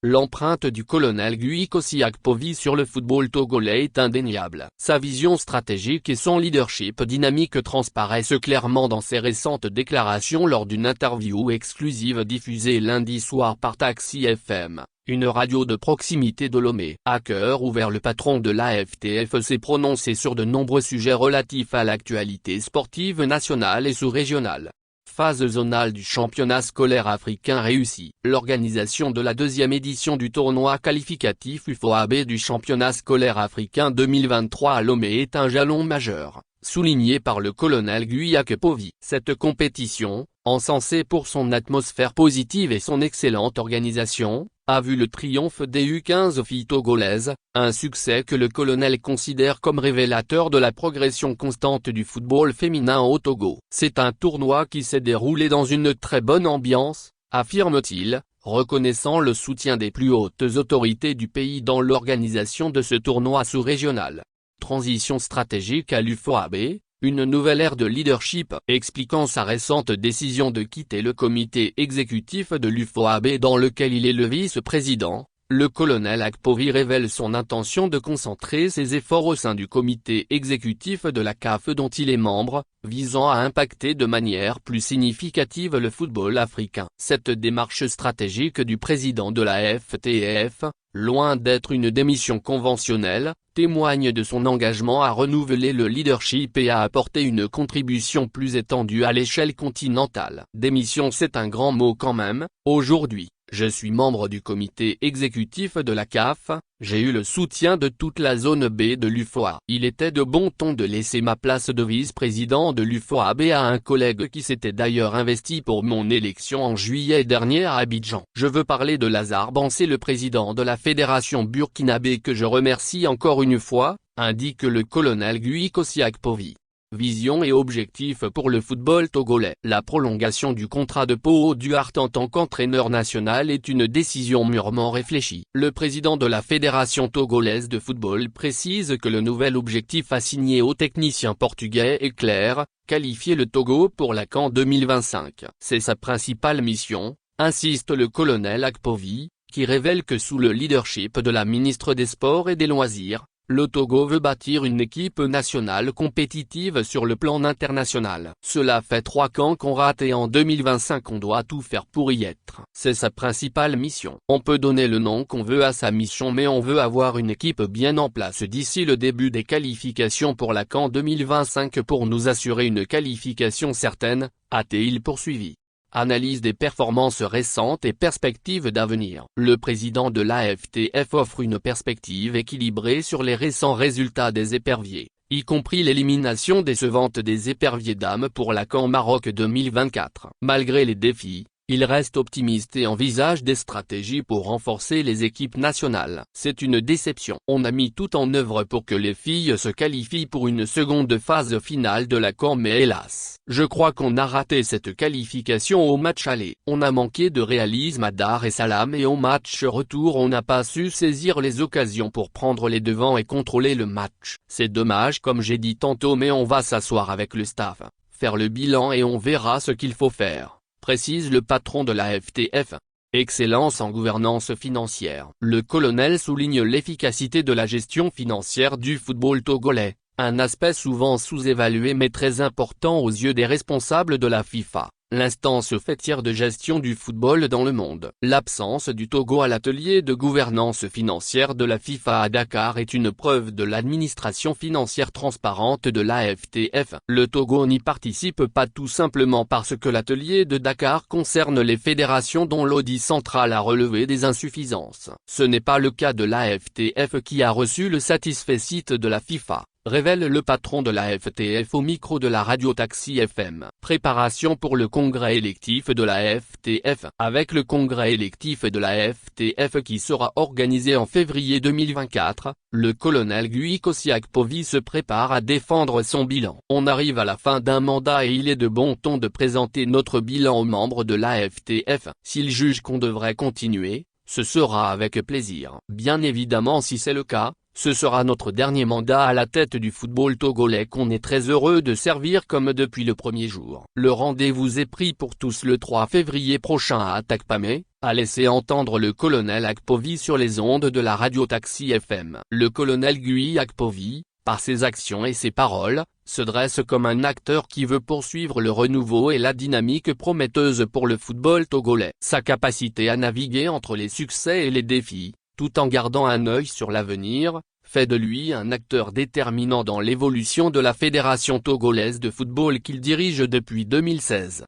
L'empreinte du colonel Guy Kosiakpovi sur le football togolais est indéniable. Sa vision stratégique et son leadership dynamique transparaissent clairement dans ses récentes déclarations lors d'une interview exclusive diffusée lundi soir par Taxi FM, une radio de proximité de Lomé. À cœur ouvert, le patron de l'AFTF s'est prononcé sur de nombreux sujets relatifs à l'actualité sportive nationale et sous-régionale. Phase zonale du championnat scolaire africain réussie. L'organisation de la deuxième édition du tournoi qualificatif UFOAB du championnat scolaire africain 2023 à Lomé est un jalon majeur, souligné par le colonel Guy Akpovi. Cette compétition, encensée pour son atmosphère positive et son excellente organisation, a vu le triomphe des U15 filles togolaises, un succès que le colonel considère comme révélateur de la progression constante du football féminin au Togo. C'est un tournoi qui s'est déroulé dans une très bonne ambiance, affirme-t-il, reconnaissant le soutien des plus hautes autorités du pays dans l'organisation de ce tournoi sous-régional. Transition stratégique à l'UFOAB, une nouvelle ère de leadership. Expliquant sa récente décision de quitter le comité exécutif de l'UFOAB dans lequel il est le vice-président, le colonel Akpovi révèle son intention de concentrer ses efforts au sein du comité exécutif de la CAF dont il est membre, visant à impacter de manière plus significative le football africain. Cette démarche stratégique du président de la FTF, loin d'être une démission conventionnelle, témoigne de son engagement à renouveler le leadership et à apporter une contribution plus étendue à l'échelle continentale. Démission, c'est un grand mot quand même. Aujourd'hui, je suis membre du comité exécutif de la CAF, j'ai eu le soutien de toute la zone B de l'UFOA. Il était de bon ton de laisser ma place de vice-président de l'UFOAB à un collègue qui s'était d'ailleurs investi pour mon élection en juillet dernier à Abidjan. Je veux parler de Lazare Bansé, le président de la fédération burkinabé, que je remercie encore une fois, indique le colonel Guy Kosiakpovi. Vision et objectif pour le football togolais. La prolongation du contrat de Pao Duarte en tant qu'entraîneur national est une décision mûrement réfléchie. Le président de la fédération togolaise de football précise que le nouvel objectif assigné au technicien portugais est clair, qualifier le Togo pour la CAN 2025. C'est sa principale mission, insiste le colonel Akpovi, qui révèle que sous le leadership de la ministre des Sports et des Loisirs, le Togo veut bâtir une équipe nationale compétitive sur le plan international. Cela fait 3 CAN qu'on rate et en 2025 on doit tout faire pour y être. C'est sa principale mission. On peut donner le nom qu'on veut à sa mission, mais on veut avoir une équipe bien en place d'ici le début des qualifications pour la CAN 2025 pour nous assurer une qualification certaine, a-t-il poursuivi. Analyse des performances récentes et perspectives d'avenir. Le président de l'AFTF offre une perspective équilibrée sur les récents résultats des éperviers, y compris l'élimination décevante des éperviers dames pour la CAN Maroc 2024. Malgré les défis, il reste optimiste et envisage des stratégies pour renforcer les équipes nationales. C'est une déception. On a mis tout en œuvre pour que les filles se qualifient pour une seconde phase finale de la CAN, mais hélas, je crois qu'on a raté cette qualification au match aller. On a manqué de réalisme à Dar es Salaam et au match retour on n'a pas su saisir les occasions pour prendre les devants et contrôler le match. C'est dommage comme j'ai dit tantôt, mais on va s'asseoir avec le staff, faire le bilan et on verra ce qu'il faut faire, précise le patron de la FTF. Excellence en gouvernance financière. Le colonel souligne l'efficacité de la gestion financière du football togolais, un aspect souvent sous-évalué mais très important aux yeux des responsables de la FIFA, l'instance faîtière de gestion du football dans le monde. L'absence du Togo à l'atelier de gouvernance financière de la FIFA à Dakar est une preuve de l'administration financière transparente de l'AFTF. Le Togo n'y participe pas tout simplement parce que l'atelier de Dakar concerne les fédérations dont l'audit central a relevé des insuffisances. Ce n'est pas le cas de l'AFTF qui a reçu le satisfecit de la FIFA, révèle le patron de la FTF au micro de la radio Taxi FM. Préparation pour le congrès électif de la FTF. Avec le congrès électif de la FTF qui sera organisé en février 2024, le colonel Guy Kosiakpovi se prépare à défendre son bilan. On arrive à la fin d'un mandat et il est de bon ton de présenter notre bilan aux membres de la FTF. S'ils jugent qu'on devrait continuer, ce sera avec plaisir. Bien évidemment, si c'est le cas, ce sera notre dernier mandat à la tête du football togolais qu'on est très heureux de servir comme depuis le premier jour. Le rendez-vous est pris pour tous le 3 février prochain à Atakpamé, a laissé entendre le colonel Akpovi sur les ondes de la radio Taxi FM. Le colonel Guy Akpovi, par ses actions et ses paroles, se dresse comme un acteur qui veut poursuivre le renouveau et la dynamique prometteuse pour le football togolais. Sa capacité à naviguer entre les succès et les défis, tout en gardant un œil sur l'avenir, fait de lui un acteur déterminant dans l'évolution de la fédération togolaise de football qu'il dirige depuis 2016.